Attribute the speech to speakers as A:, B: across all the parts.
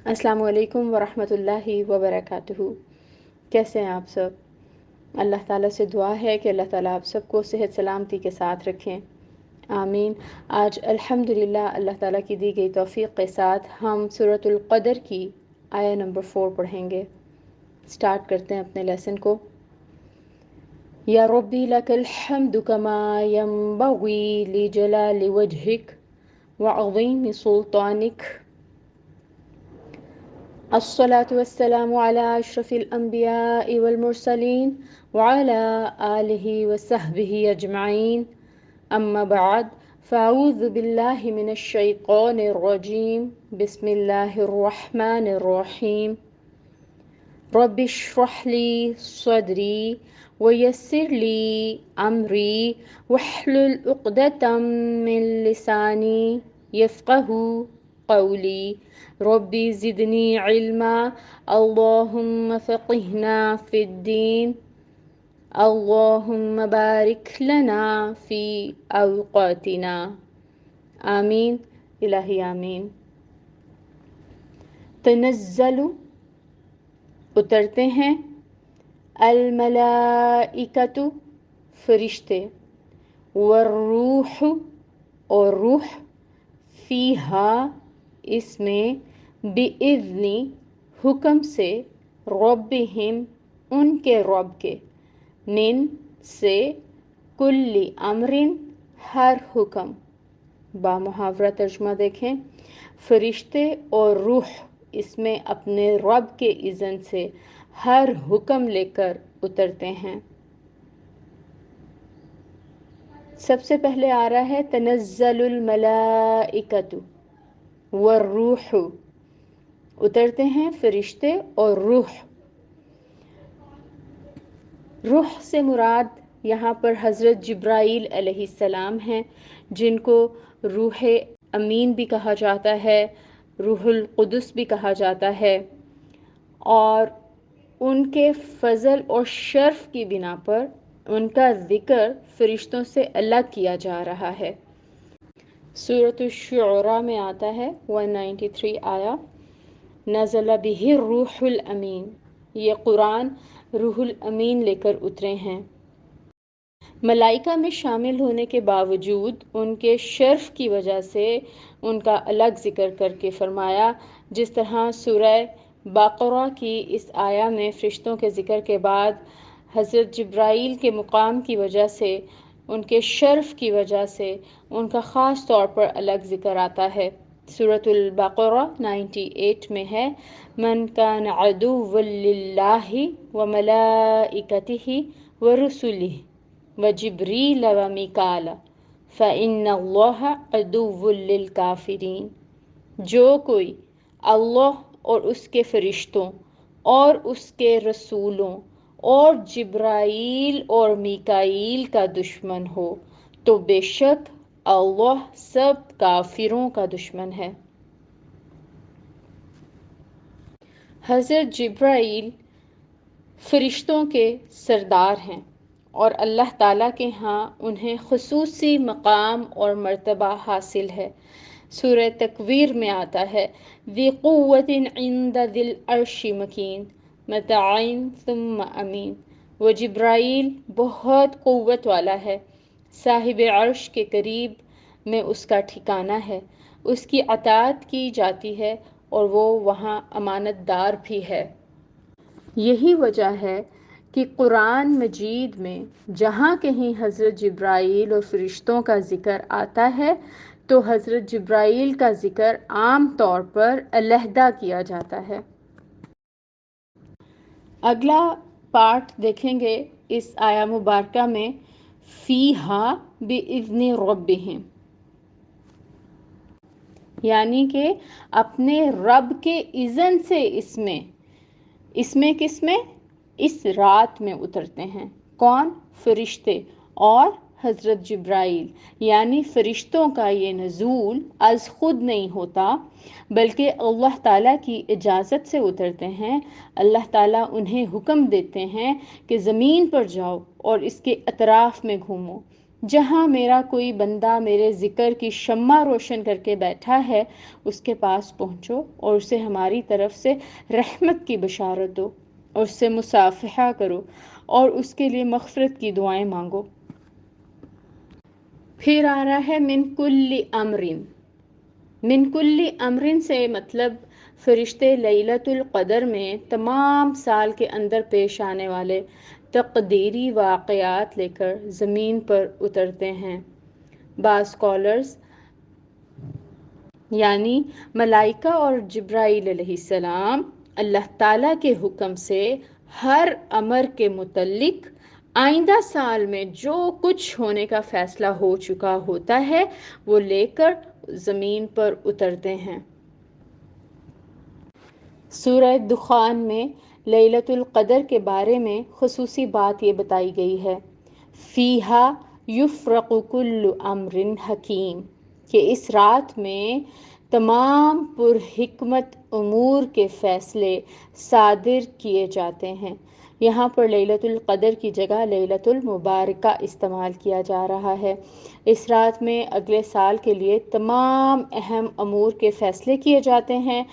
A: السلام علیکم ورحمۃ اللہ وبرکاتہ۔ کیسے ہیں آپ سب؟ اللہ تعالیٰ سے دعا ہے کہ اللہ تعالیٰ آپ سب کو صحت سلامتی کے ساتھ رکھیں، آمین۔ آج الحمدللہ اللہ تعالیٰ کی دی گئی توفیق کے ساتھ ہم سورۃ القدر کی آیہ نمبر 4 پڑھیں گے۔ سٹارٹ کرتے ہیں اپنے لیسن کو۔ یا ربی لک الحمد کما ینبغی لجلال وجہک وعظیم سلطانک۔ الصلاة والسلام على أشرف الأنبياء والمرسلين وعلى آله وصحبه أجمعين، أما بعد، فأعوذ بالله من الشيطان الرجيم، بسم الله الرحمن الرحيم۔ رب اشرح لي صدري ويسر لي أمري واحلل عقدة من لساني يفقهوا قولي، ربي زدني علما، اللهم فقهنا في الدين، اللهم بارك لنا في أوقاتنا، آمین الہی آمین۔ تنزل اترتے ہیں، الملائکۃ فرشتے، والروح اور روح، فیہا اس میں، بِإِذْنِ حکم سے، ربہم ان کے رب کے، من سے، کل امر ہر حکم۔ بامحاورہ ترجمہ دیکھیں، فرشتے اور روح اس میں اپنے رب کے اذن سے ہر حکم لے کر اترتے ہیں۔ سب سے پہلے آ رہا ہے تنزل الملائکۃ والروح، اترتے ہیں فرشتے اور روح۔ روح سے مراد یہاں پر حضرت جبرائیل علیہ السلام ہیں، جن کو روح امین بھی کہا جاتا ہے، روح القدس بھی کہا جاتا ہے، اور ان کے فضل اور شرف کی بنا پر ان کا ذکر فرشتوں سے الگ کیا جا رہا ہے۔ سورۃ الشعراء میں آتا ہے 193 آیا، نزل بہ الروح الامین، یہ قرآن روح الامین لے کر اترے ہیں۔ ملائکہ میں شامل ہونے کے باوجود ان کے شرف کی وجہ سے ان کا الگ ذکر کر کے فرمایا، جس طرح سورہ بقرہ کی اس آیہ میں فرشتوں کے ذکر کے بعد حضرت جبرائیل کے مقام کی وجہ سے، ان کے شرف کی وجہ سے ان کا خاص طور پر الگ ذکر آتا ہے۔ سورۃ البقرہ 98 میں ہے، من کان عدوا للہ وملائکتہ ورسلہ وجبریل ومیکال فإن اللہ عدو للکافرین۔ جو کوئی اللہ اور اس کے فرشتوں اور اس کے رسولوں اور جبرائیل اور میکائیل کا دشمن ہو تو بے شک اللہ سب کافروں کا دشمن ہے۔ حضرت جبرائیل فرشتوں کے سردار ہیں اور اللہ تعالیٰ کے ہاں انہیں خصوصی مقام اور مرتبہ حاصل ہے۔ سورہ تکویر میں آتا ہے، ذی قوت عند ذی العرش مکین مطاع ثم امین۔ وہ جبرائیل بہت قوت والا ہے، صاحب عرش کے قریب میں اس کا ٹھکانہ ہے، اس کی اطاعت کی جاتی ہے اور وہ وہاں امانت دار بھی ہے۔ یہی وجہ ہے کہ قرآن مجید میں جہاں کہیں حضرت جبرائیل اور فرشتوں کا ذکر آتا ہے تو حضرت جبرائیل کا ذکر عام طور پر علیحدہ کیا جاتا ہے۔ اگلا پارٹ دیکھیں گے اس آیہ مبارکہ میں، فیہا بِإِذْنِ ربہم، یعنی کہ اپنے رب کے اذن سے اس میں کس میں؟ اس رات میں اترتے ہیں۔ کون؟ فرشتے اور حضرت جبرائیل، یعنی فرشتوں کا یہ نزول از خود نہیں ہوتا بلکہ اللہ تعالیٰ کی اجازت سے اترتے ہیں۔ اللہ تعالیٰ انہیں حکم دیتے ہیں کہ زمین پر جاؤ اور اس کے اطراف میں گھومو، جہاں میرا کوئی بندہ میرے ذکر کی شمع روشن کر کے بیٹھا ہے اس کے پاس پہنچو اور اسے ہماری طرف سے رحمت کی بشارت دو اور اس سے مصافحہ کرو اور اس کے لیے مغفرت کی دعائیں مانگو۔ پھر آ رہا ہے من کل امرن۔ من کل امرن سے مطلب فرشتے لیلۃ القدر میں تمام سال کے اندر پیش آنے والے تقدیری واقعات لے کر زمین پر اترتے ہیں۔ بعض اسکالرز یعنی ملائکہ اور جبرائیل علیہ السلام اللہ تعالیٰ کے حکم سے ہر امر کے متعلق آئندہ سال میں جو کچھ ہونے کا فیصلہ ہو چکا ہوتا ہے وہ لے کر زمین پر اترتے ہیں۔ سورہ دخان میں لیلۃ القدر کے بارے میں خصوصی بات یہ بتائی گئی ہے، فیہا یفرق کل امر حکیم، کہ اس رات میں تمام پرحکمت امور کے فیصلے صادر کیے جاتے ہیں۔ یہاں پر لیلۃ القدر کی جگہ لیلۃ المبارکہ استعمال کیا جا رہا ہے۔ اس رات میں اگلے سال کے لیے تمام اہم امور کے فیصلے کیے جاتے ہیں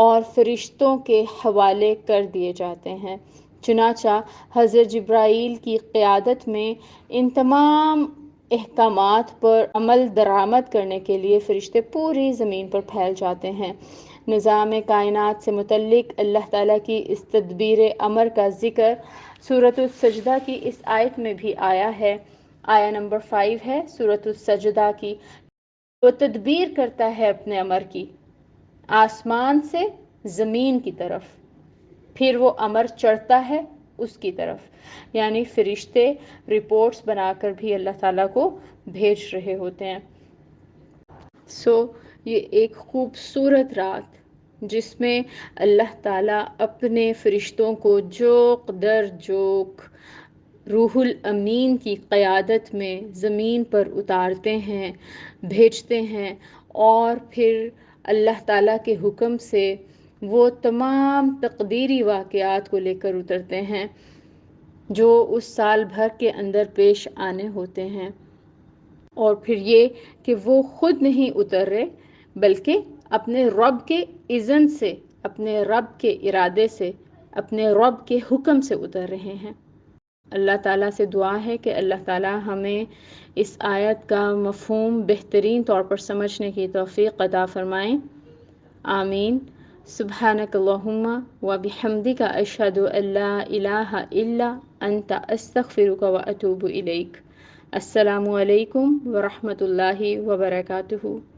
A: اور فرشتوں کے حوالے کر دیے جاتے ہیں۔ چنانچہ حضرت جبرائیل کی قیادت میں ان تمام احکامات پر عمل درآمد کرنے کے لیے فرشتے پوری زمین پر پھیل جاتے ہیں۔ نظام کائنات سے متعلق اللہ تعالیٰ کی اس تدبیر امر کا ذکر سورۃ السجدہ کی اس آیت میں بھی آیا ہے۔ آیا نمبر 5 ہے سورۃ السجدہ کی۔ وہ تدبیر کرتا ہے اپنے امر کی آسمان سے زمین کی طرف، پھر وہ امر چڑھتا ہے اس کی طرف، یعنی فرشتے رپورٹس بنا کر بھی اللہ تعالیٰ کو بھیج رہے ہوتے ہیں۔ یہ ایک خوبصورت رات جس میں اللہ تعالیٰ اپنے فرشتوں کو جوق در جوق روح الامین کی قیادت میں زمین پر اتارتے ہیں، بھیجتے ہیں، اور پھر اللہ تعالیٰ کے حکم سے وہ تمام تقدیری واقعات کو لے کر اترتے ہیں جو اس سال بھر کے اندر پیش آنے ہوتے ہیں۔ اور پھر یہ کہ وہ خود نہیں اتر رہے بلکہ اپنے رب کے اذن سے، اپنے رب کے ارادے سے، اپنے رب کے حکم سے اتر رہے ہیں۔ اللہ تعالیٰ سے دعا ہے کہ اللہ تعالیٰ ہمیں اس آیت کا مفہوم بہترین طور پر سمجھنے کی توفیق عطا فرمائیں۔ آمین۔ سبحانک اللہم و بحمدک اشہد ان لا الہ الا انت استغفرک و اتوب الیک۔ السلام علیکم ورحمۃ اللہ وبرکاتہ۔